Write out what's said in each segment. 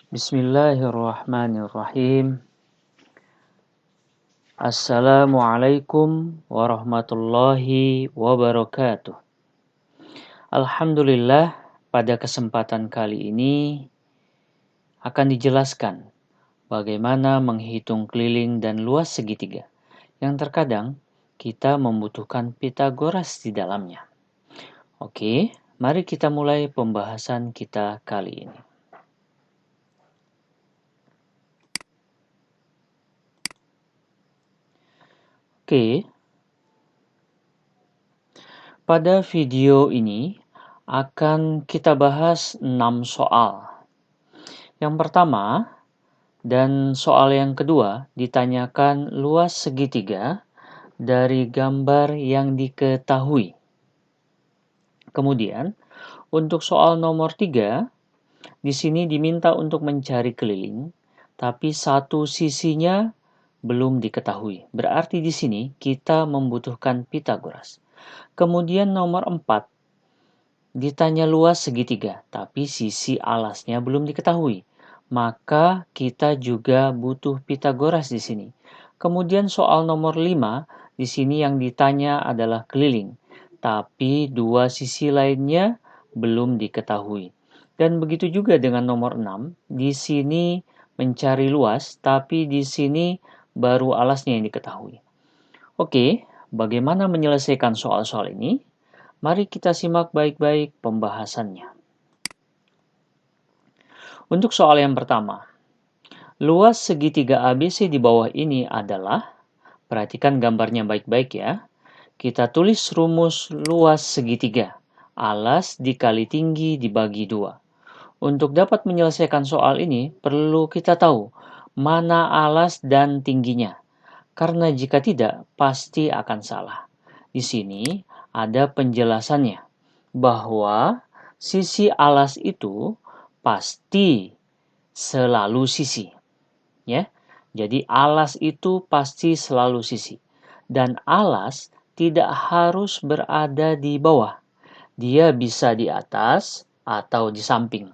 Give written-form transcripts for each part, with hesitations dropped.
Bismillahirrahmanirrahim. Assalamualaikum warahmatullahi wabarakatuh. Alhamdulillah, pada kesempatan kali ini akan dijelaskan bagaimana menghitung keliling dan luas segitiga yang terkadang kita membutuhkan Pitagoras di dalamnya. Oke, mari kita mulai pembahasan kita kali ini. Oke, pada video ini akan kita bahas 6 soal. Yang pertama dan soal yang kedua ditanyakan luas segitiga dari gambar yang diketahui. Kemudian, untuk soal nomor 3, di sini diminta untuk mencari keliling, tapi satu sisinya belum diketahui. Berarti di sini kita membutuhkan Pitagoras. Kemudian nomor 4, ditanya luas segitiga, tapi sisi alasnya belum diketahui. Maka kita juga butuh Pitagoras di sini. Kemudian soal nomor 5, di sini yang ditanya adalah keliling, tapi dua sisi lainnya belum diketahui. Dan begitu juga dengan nomor 6, di sini mencari luas, tapi di sini baru alasnya yang diketahui. Oke, bagaimana menyelesaikan soal-soal ini? Mari kita simak baik-baik pembahasannya. Untuk soal yang pertama, luas segitiga ABC di bawah ini adalah, perhatikan gambarnya baik-baik ya. Kita tulis rumus luas segitiga, alas dikali tinggi dibagi 2. Untuk dapat menyelesaikan soal ini, perlu kita tahu mana alas dan tingginya. Karena jika tidak, pasti akan salah. Di sini ada penjelasannya bahwa sisi alas itu pasti selalu sisi, ya. Jadi alas itu pasti selalu sisi, dan alas tidak harus berada di bawah. Dia bisa di atas atau di samping.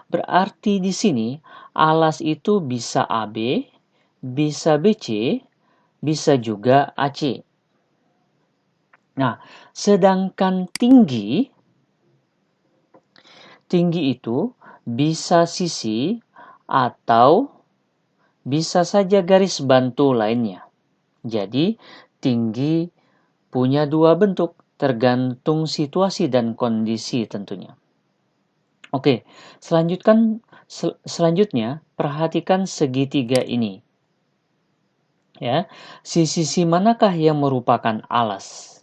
Berarti di sini alas itu bisa AB, bisa BC, bisa juga AC. Nah, sedangkan tinggi itu bisa sisi atau bisa saja garis bantu lainnya. Jadi, tinggi punya dua bentuk, tergantung situasi dan kondisi tentunya. Oke, selanjutnya perhatikan segitiga ini. Ya, sisi manakah yang merupakan alas?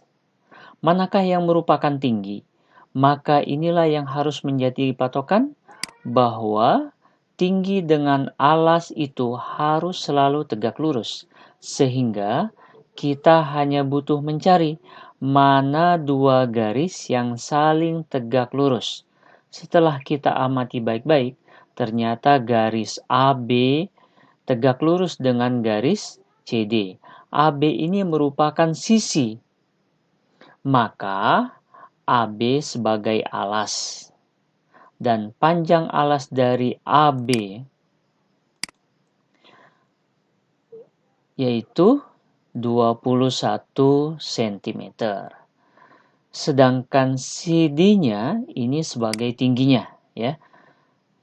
Manakah yang merupakan tinggi? Maka inilah yang harus menjadi patokan bahwa tinggi dengan alas itu harus selalu tegak lurus. Sehingga kita hanya butuh mencari mana dua garis yang saling tegak lurus. Setelah kita amati baik-baik, ternyata garis AB tegak lurus dengan garis CD. AB ini merupakan sisi, maka AB sebagai alas. Dan panjang alas dari AB yaitu 21 cm. Sedangkan CD-nya ini sebagai tingginya, ya,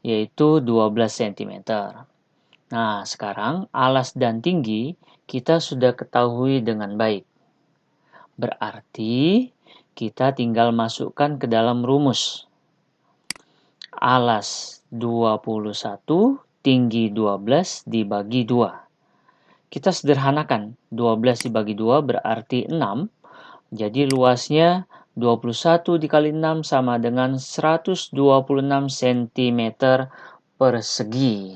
yaitu 12 cm. Nah, sekarang alas dan tinggi kita sudah ketahui dengan baik. Berarti kita tinggal masukkan ke dalam rumus. Alas 21, tinggi 12 dibagi 2. Kita sederhanakan, 12 dibagi 2 berarti 6. Jadi luasnya 21 dikali 6 sama dengan 126 cm persegi.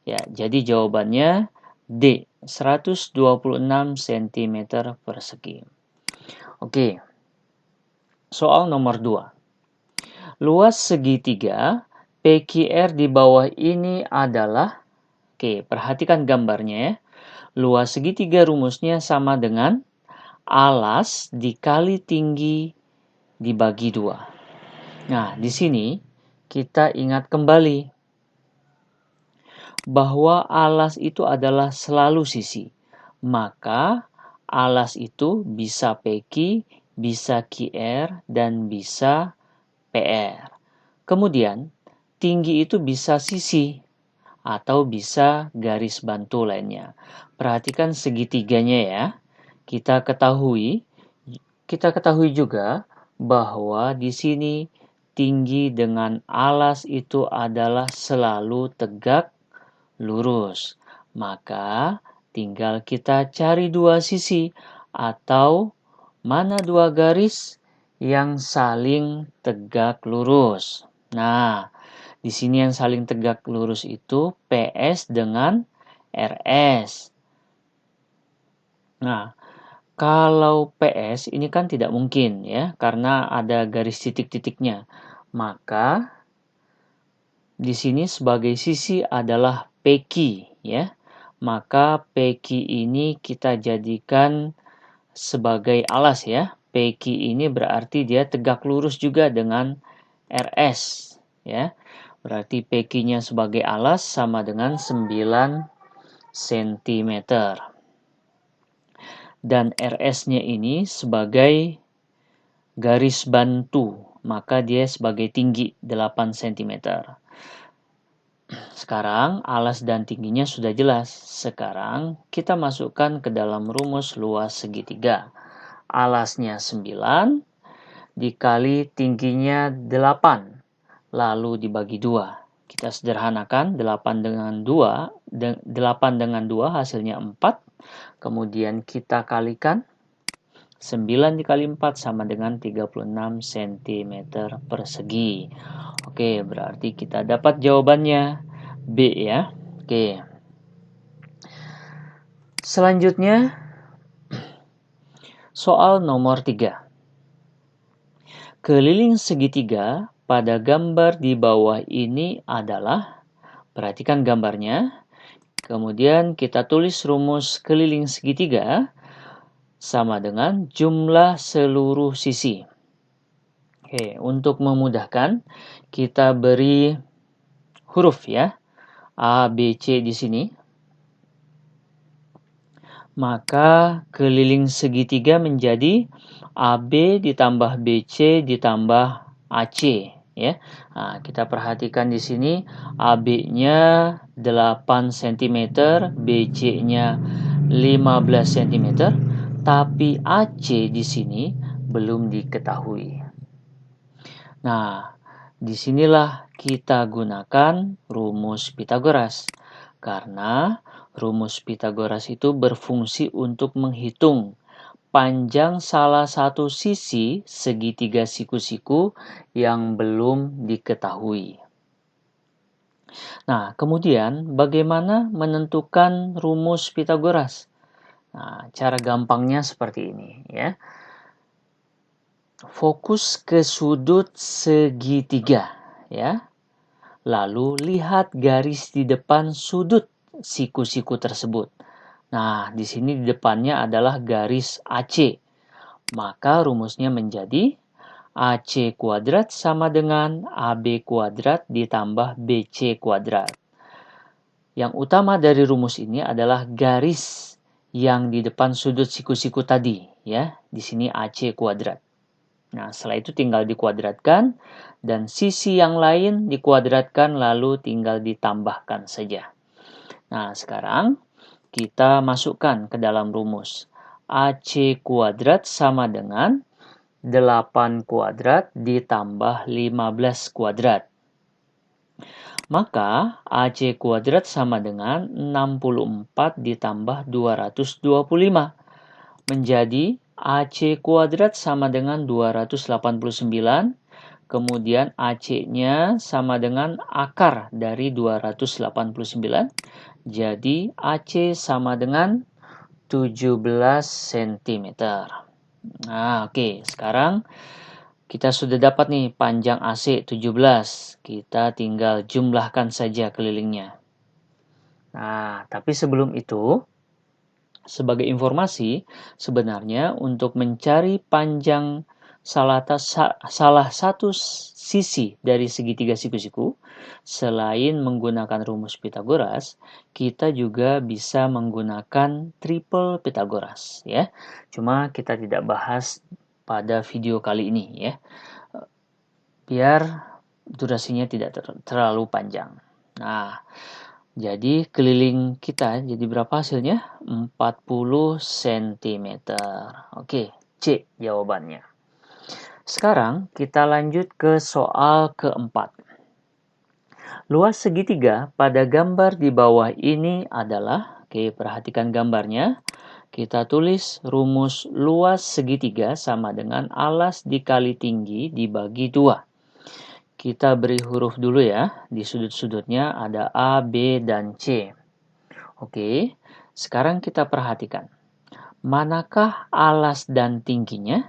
Ya, jadi jawabannya D, 126 cm persegi. Oke, soal nomor 2. Luas segitiga PQR di bawah ini adalah, oke, perhatikan gambarnya ya. Luas segitiga rumusnya sama dengan alas dikali tinggi dibagi 2. Nah, di sini kita ingat kembali bahwa alas itu adalah selalu sisi. Maka alas itu bisa PQ, bisa QR, dan bisa PR. Kemudian, tinggi itu bisa sisi atau bisa garis bantu lainnya. Perhatikan segitiganya ya. Kita ketahui juga bahwa di sini tinggi dengan alas itu adalah selalu tegak lurus. Maka tinggal kita cari dua sisi atau mana dua garis yang saling tegak lurus. Nah, di sini yang saling tegak lurus itu PS dengan RS. Nah, kalau PS ini kan tidak mungkin ya, karena ada garis titik-titiknya. Maka di sini sebagai sisi adalah PQ ya. Maka PQ ini kita jadikan sebagai alas ya. PQ ini berarti dia tegak lurus juga dengan RS ya. Berarti PQ-nya sebagai alas sama dengan 9 cm. Dan RS-nya ini sebagai garis bantu, maka dia sebagai tinggi 8 cm. Sekarang alas dan tingginya sudah jelas. Sekarang kita masukkan ke dalam rumus luas segitiga. Alasnya 9 dikali tingginya 8, lalu dibagi 2. Kita sederhanakan 8 dengan 2 hasilnya 4. Kemudian kita kalikan 9 dikali 4 sama dengan 36 cm persegi. Oke, berarti kita dapat jawabannya B ya. Oke. Selanjutnya soal nomor 3. Keliling segitiga pada gambar di bawah ini adalah, perhatikan gambarnya, kemudian kita tulis rumus keliling segitiga sama dengan jumlah seluruh sisi. Oke, untuk memudahkan kita beri huruf ya, A, B, C di sini. Maka keliling segitiga menjadi AB ditambah BC ditambah AC ya. Nah, kita perhatikan di sini AB-nya 8 cm, BC-nya 15 cm, tapi AC di sini belum diketahui. Nah, disinilah kita gunakan rumus Pythagoras. Karena rumus Pythagoras itu berfungsi untuk menghitung panjang salah satu sisi segitiga siku-siku yang belum diketahui. Nah, kemudian bagaimana menentukan rumus Pythagoras? Nah, cara gampangnya seperti ini ya. Fokus ke sudut segitiga ya. Lalu lihat garis di depan sudut siku-siku tersebut. Nah, di sini di depannya adalah garis AC. Maka rumusnya menjadi AC kuadrat sama dengan AB kuadrat ditambah BC kuadrat. Yang utama dari rumus ini adalah garis yang di depan sudut siku-siku tadi, ya. Di sini AC kuadrat. Nah, setelah itu tinggal dikuadratkan dan sisi yang lain dikuadratkan lalu tinggal ditambahkan saja. Nah, sekarang kita masukkan ke dalam rumus. AC kuadrat sama dengan 8 kuadrat ditambah 15 kuadrat. Maka AC kuadrat sama dengan 64 ditambah 225. Menjadi AC kuadrat sama dengan 289. Kemudian AC-nya sama dengan akar dari 289. Jadi AC sama dengan 17 cm. Nah, oke. Sekarang kita sudah dapat nih panjang AC 17. Kita tinggal jumlahkan saja kelilingnya. Nah, tapi sebelum itu, sebagai informasi, sebenarnya untuk mencari panjang salah satu sisi dari segitiga siku-siku, Selain menggunakan rumus Pythagoras, kita juga bisa menggunakan triple Pythagoras ya. Cuma kita tidak bahas pada video kali ini ya. Biar durasinya tidak terlalu panjang. Nah, jadi keliling kita jadi berapa hasilnya? 40 cm. Oke, C jawabannya. Sekarang kita lanjut ke soal keempat. Luas segitiga pada gambar di bawah ini adalah, oke, perhatikan gambarnya. Kita tulis rumus luas segitiga sama dengan alas dikali tinggi dibagi 2. Kita beri huruf dulu ya. Di sudut-sudutnya ada A, B, dan C. Oke, sekarang kita perhatikan. Manakah alas dan tingginya?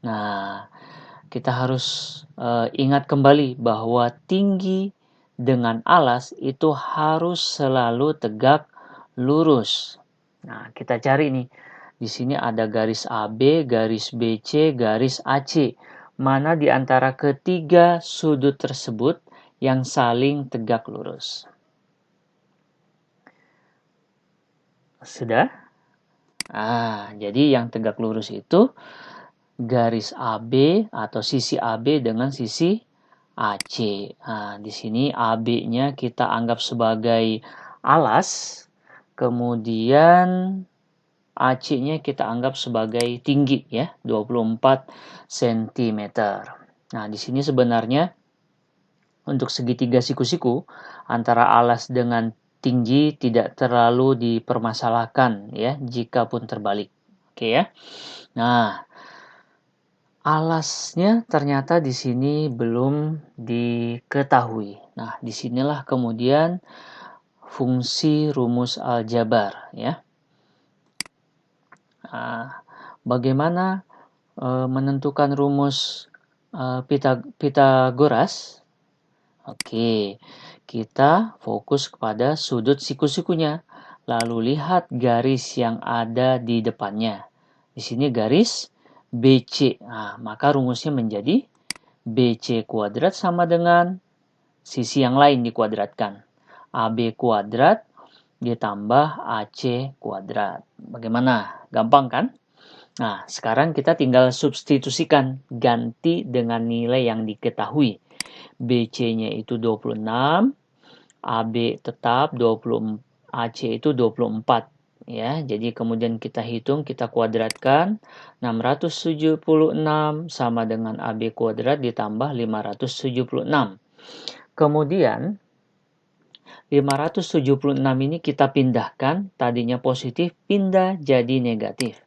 Nah, kita harus ingat kembali bahwa tinggi dengan alas itu harus selalu tegak lurus. Nah, kita cari nih. Di sini ada garis AB, garis BC, garis AC. Mana di antara ketiga sudut tersebut yang saling tegak lurus? Sudah? Jadi yang tegak lurus itu garis AB atau sisi AB dengan sisi AC. Nah, di sini AB-nya kita anggap sebagai alas, kemudian AC-nya kita anggap sebagai tinggi ya, 24 cm. Nah, di sini sebenarnya untuk segitiga siku-siku antara alas dengan tinggi tidak terlalu dipermasalahkan ya, jika pun terbalik. Oke ya. Nah, alasnya ternyata di sini belum diketahui. Nah, disinilah kemudian fungsi rumus aljabar ya. Nah, bagaimana menentukan rumus Pythagoras? Oke, kita fokus kepada sudut siku-sikunya. Lalu lihat garis yang ada di depannya. Di sini garis BC. Nah, maka rumusnya menjadi BC kuadrat sama dengan sisi yang lain dikuadratkan. AB kuadrat ditambah AC kuadrat. Bagaimana? Gampang kan? Nah, sekarang kita tinggal substitusikan. Ganti dengan nilai yang diketahui. BC-nya itu 26, AB tetap 20, AC itu 24. Ya, jadi kemudian kita hitung, kita kuadratkan 676 sama dengan AB kuadrat ditambah 576. Kemudian 576 ini kita pindahkan, tadinya positif pindah jadi negatif.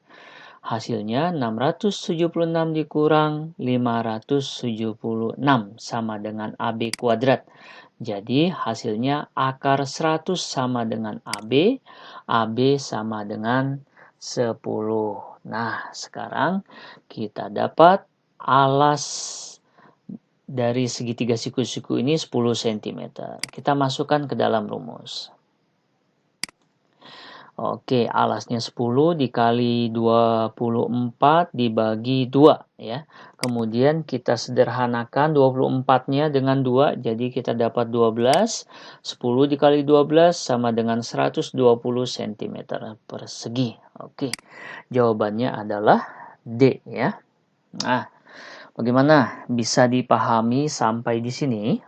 Hasilnya 676 dikurang 576 sama dengan AB kuadrat. Jadi hasilnya akar 100 sama dengan AB, AB sama dengan 10. Nah, sekarang kita dapat alas dari segitiga siku-siku ini 10 cm. Kita masukkan ke dalam rumus. Oke, alasnya 10 dikali 24 dibagi 2 ya. Kemudian kita sederhanakan 24-nya dengan 2, jadi kita dapat 12. 10 dikali 12 sama dengan 120 cm persegi. Oke, jawabannya adalah D ya. Nah, bagaimana? Bisa dipahami sampai di sini?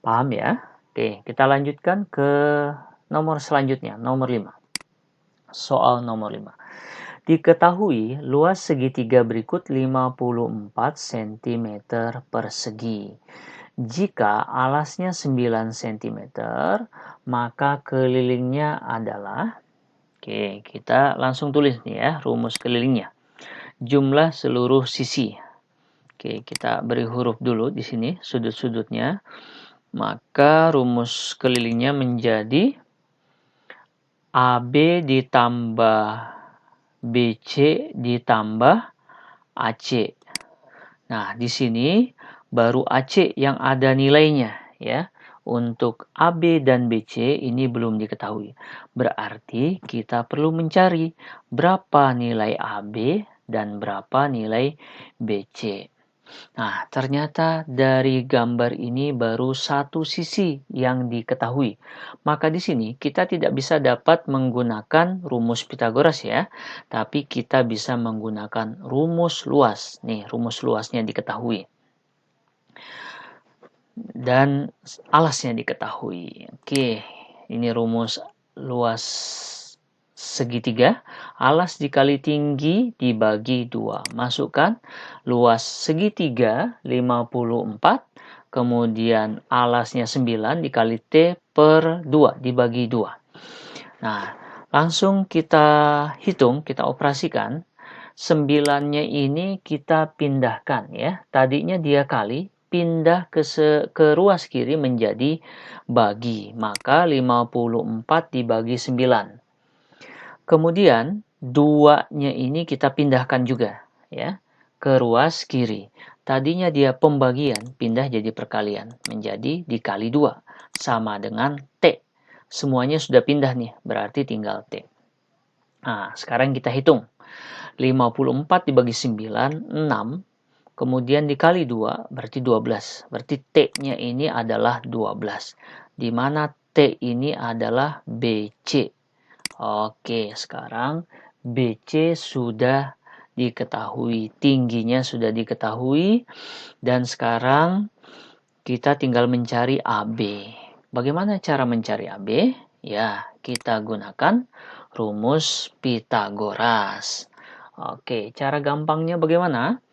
Paham ya? Oke, kita lanjutkan ke nomor selanjutnya, nomor 5. Soal nomor 5. Diketahui luas segitiga berikut 54 cm persegi. Jika alasnya 9 cm, maka kelilingnya adalah, oke, kita langsung tulis nih ya, rumus kelilingnya. Jumlah seluruh sisi. Oke, kita beri huruf dulu di sini, sudut-sudutnya. Maka rumus kelilingnya menjadi AB ditambah BC ditambah AC. Nah, di sini baru AC yang ada nilainya ya. Untuk AB dan BC ini belum diketahui. Berarti kita perlu mencari berapa nilai AB dan berapa nilai BC. Nah, ternyata dari gambar ini baru satu sisi yang diketahui. Maka di sini kita tidak bisa dapat menggunakan rumus Pythagoras ya, tapi kita bisa menggunakan rumus luas. Nih, rumus luasnya diketahui. Dan alasnya diketahui. Oke, ini rumus luas segitiga. Alas dikali tinggi dibagi 2. Masukkan luas segitiga 54, kemudian alasnya 9 dikali T per 2 dibagi 2. Nah, langsung kita hitung, kita operasikan. 9-nya ini kita pindahkan ya. Tadinya dia kali, pindah ke ruas kiri menjadi bagi. Maka 54 dibagi 9. Kemudian 2-nya ini kita pindahkan juga ya ke ruas kiri. Tadinya dia pembagian, pindah jadi perkalian, menjadi dikali 2 sama dengan T. Semuanya sudah pindah nih, berarti tinggal T. Nah, sekarang kita hitung. 54 dibagi 9, 6. Kemudian dikali 2, berarti 12. Berarti T-nya ini adalah 12. Di mana T ini adalah BC. Oke, sekarang BC sudah diketahui, tingginya sudah diketahui, dan sekarang kita tinggal mencari AB. Bagaimana cara mencari AB? Ya, kita gunakan rumus Pythagoras. Oke, cara gampangnya bagaimana?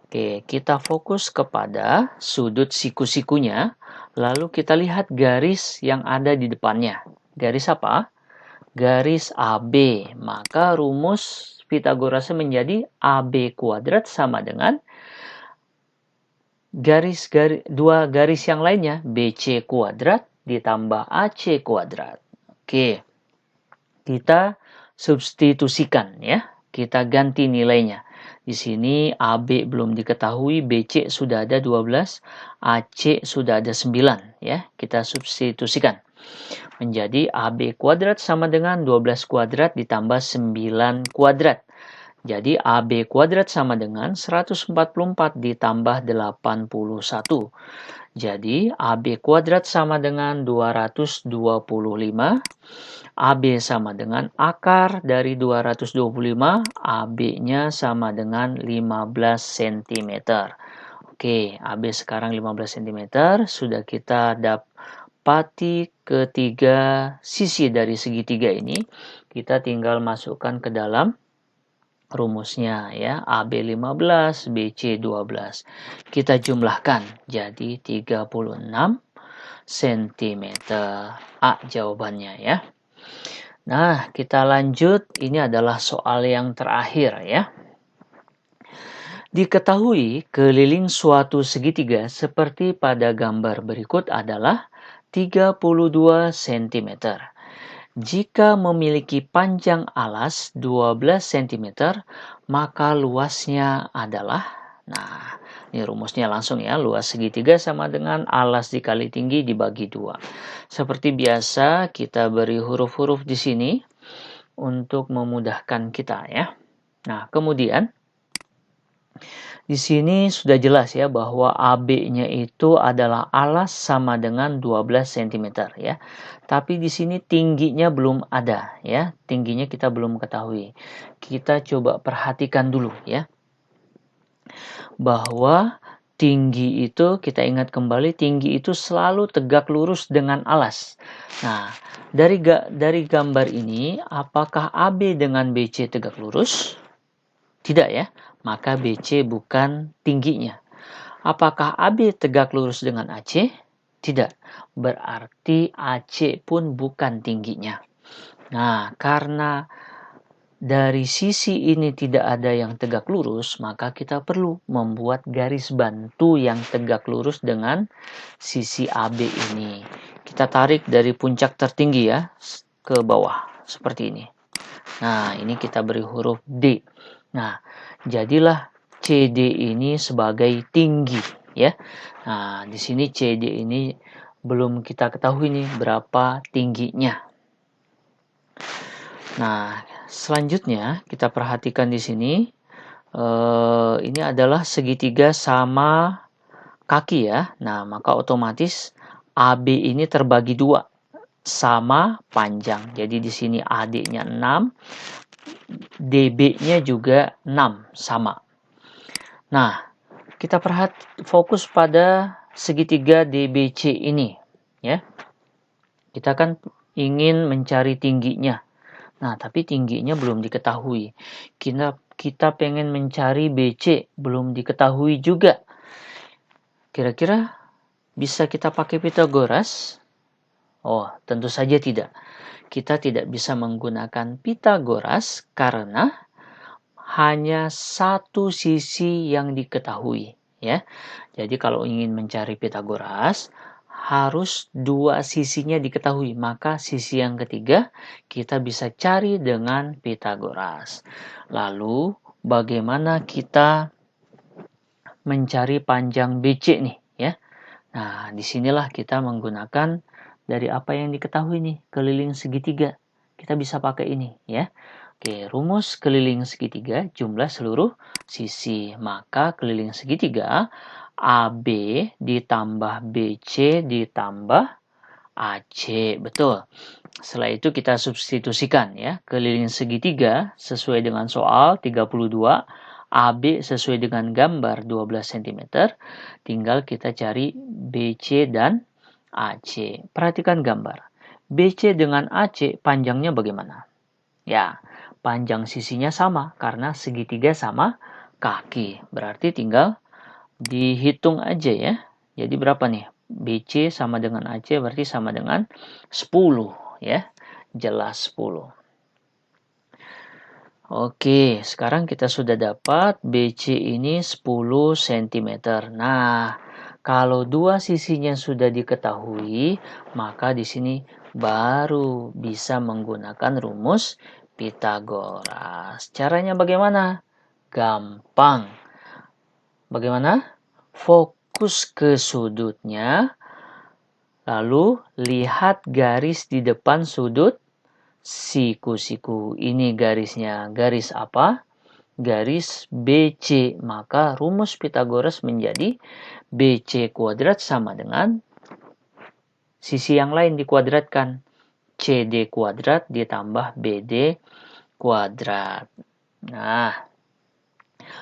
Oke, kita fokus kepada sudut siku-sikunya, lalu kita lihat garis yang ada di depannya. Garis apa? Garis AB. Maka rumus Pythagoras menjadi AB kuadrat sama dengan dua garis yang lainnya, BC kuadrat ditambah AC kuadrat. Oke, kita substitusikan ya. Kita ganti nilainya. Di sini AB belum diketahui, BC sudah ada 12, AC sudah ada 9 ya. Kita substitusikan. Menjadi AB kuadrat sama dengan 12 kuadrat ditambah 9 kuadrat. Jadi AB kuadrat sama dengan 144 ditambah 81. Jadi AB kuadrat sama dengan 225. AB sama dengan akar dari 225. AB-nya sama dengan 15 cm. Oke, AB sekarang 15 cm. Sudah kita dapati ketiga sisi dari segitiga ini. Kita tinggal masukkan ke dalam rumusnya ya, AB 15, BC 12. Kita jumlahkan jadi 36 cm. A jawabannya ya. Nah, kita lanjut. Ini adalah soal yang terakhir ya. Diketahui keliling suatu segitiga seperti pada gambar berikut adalah 32 cm. Jika memiliki panjang alas 12 cm, maka luasnya adalah, nah ini rumusnya langsung ya, luas segitiga sama dengan alas dikali tinggi dibagi 2. Seperti biasa kita beri huruf-huruf di sini untuk memudahkan kita ya. Nah kemudian di sini sudah jelas ya bahwa AB-nya itu adalah alas sama dengan 12 cm ya. Tapi di sini tingginya belum ada ya. Tingginya kita belum ketahui. Kita coba perhatikan dulu ya. Bahwa tinggi itu, kita ingat kembali, tinggi itu selalu tegak lurus dengan alas. Nah, dari gambar ini apakah AB dengan BC tegak lurus? Tidak ya. Maka BC bukan tingginya. Apakah AB tegak lurus dengan AC? Tidak. Berarti AC pun bukan tingginya. Nah, karena dari sisi ini tidak ada yang tegak lurus, maka kita perlu membuat garis bantu yang tegak lurus dengan sisi AB ini. Kita tarik dari puncak tertinggi ya, ke bawah. Seperti ini. Nah, ini kita beri huruf D. Nah, jadilah CD ini sebagai tinggi ya. Nah, di sini CD ini belum kita ketahui nih berapa tingginya. Nah, selanjutnya kita perhatikan di sini Ini adalah segitiga sama kaki ya. Nah, maka otomatis AB ini terbagi dua sama panjang. Jadi di sini AD-nya 6, DB-nya juga 6 sama. Nah, kita fokus pada segitiga DBC ini ya. Kita kan ingin mencari tingginya. Nah, tapi tingginya belum diketahui. Kita pengen mencari BC, belum diketahui juga. Kira-kira bisa kita pakai Pitagoras? Oh, tentu saja tidak. Kita tidak bisa menggunakan Pitagoras karena hanya satu sisi yang diketahui, ya. Jadi kalau ingin mencari Pitagoras, harus dua sisinya diketahui. Maka sisi yang ketiga kita bisa cari dengan Pitagoras. Lalu bagaimana kita mencari panjang BC nih ya. Nah, disinilah kita menggunakan dari apa yang diketahui nih, keliling segitiga. Kita bisa pakai ini ya. Oke, rumus keliling segitiga jumlah seluruh sisi. Maka keliling segitiga AB ditambah BC ditambah AC. Betul. Setelah itu kita substitusikan ya. Keliling segitiga sesuai dengan soal 32. AB sesuai dengan gambar 12 cm. Tinggal kita cari BC dan AC. Perhatikan gambar. BC dengan AC panjangnya bagaimana? Ya, panjang sisinya sama karena segitiga sama kaki. Berarti tinggal dihitung aja ya. Jadi berapa nih? BC sama dengan AC berarti sama dengan 10 ya. Jelas 10. Oke, sekarang kita sudah dapat BC ini 10 cm. Nah, kalau dua sisinya sudah diketahui, maka di sini baru bisa menggunakan rumus Pitagoras. Caranya bagaimana? Gampang. Bagaimana? Fokus ke sudutnya, lalu lihat garis di depan sudut siku-siku. Ini garisnya. Garis apa? Garis BC. Maka rumus Pitagoras menjadi BC kuadrat sama dengan sisi yang lain dikuadratkan. CD kuadrat ditambah BD kuadrat. Nah,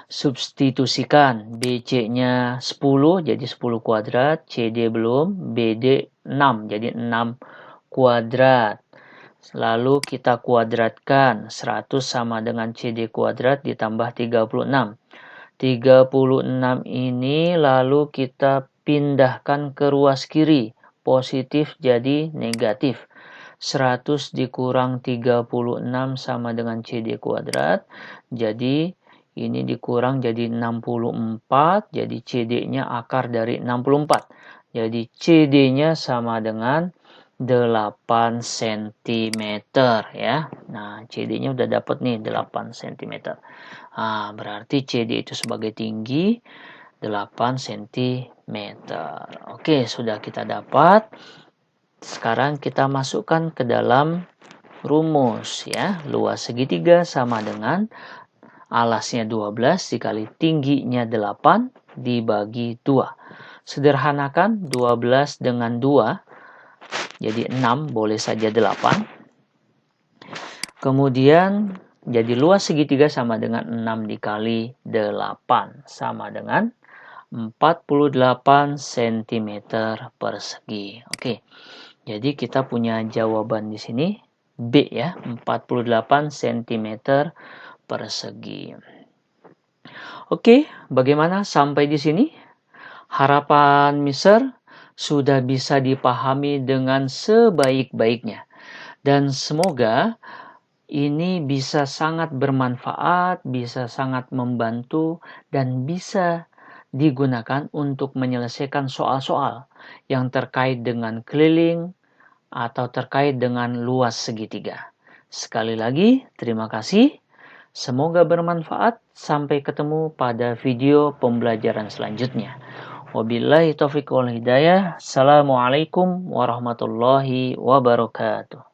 substitusikan BC-nya 10 jadi 10 kuadrat, CD belum, BD 6 jadi 6 kuadrat. Lalu kita kuadratkan 100 sama dengan CD kuadrat ditambah 36. 36 ini lalu kita pindahkan ke ruas kiri. Positif jadi negatif. 100 dikurang 36 sama dengan CD kuadrat. Jadi ini dikurang jadi 64. Jadi CD-nya akar dari 64. Jadi CD-nya sama dengan 8 cm ya. Nah, CD-nya udah dapat nih 8 cm. Nah, berarti CD itu sebagai tinggi 8 cm. Oke, sudah kita dapat. Sekarang kita masukkan ke dalam rumus ya. Luas segitiga sama dengan alasnya 12 dikali tingginya 8 dibagi 2. Sederhanakan 12 dengan 2. Jadi 6 boleh saja 8. Kemudian jadi luas segitiga sama dengan 6 dikali 8 sama dengan 48 cm persegi. Oke. Jadi kita punya jawaban di sini B ya, 48 cm persegi. Oke, bagaimana sampai di sini? Harapan Mister sudah bisa dipahami dengan sebaik-baiknya. Dan semoga ini bisa sangat bermanfaat, bisa sangat membantu, dan bisa digunakan untuk menyelesaikan soal-soal yang terkait dengan keliling atau terkait dengan luas segitiga. Sekali lagi, terima kasih. Semoga bermanfaat. Sampai ketemu pada video pembelajaran selanjutnya. Wabillahi taufiq wal hidayah. Assalamualaikum warahmatullahi wabarakatuh.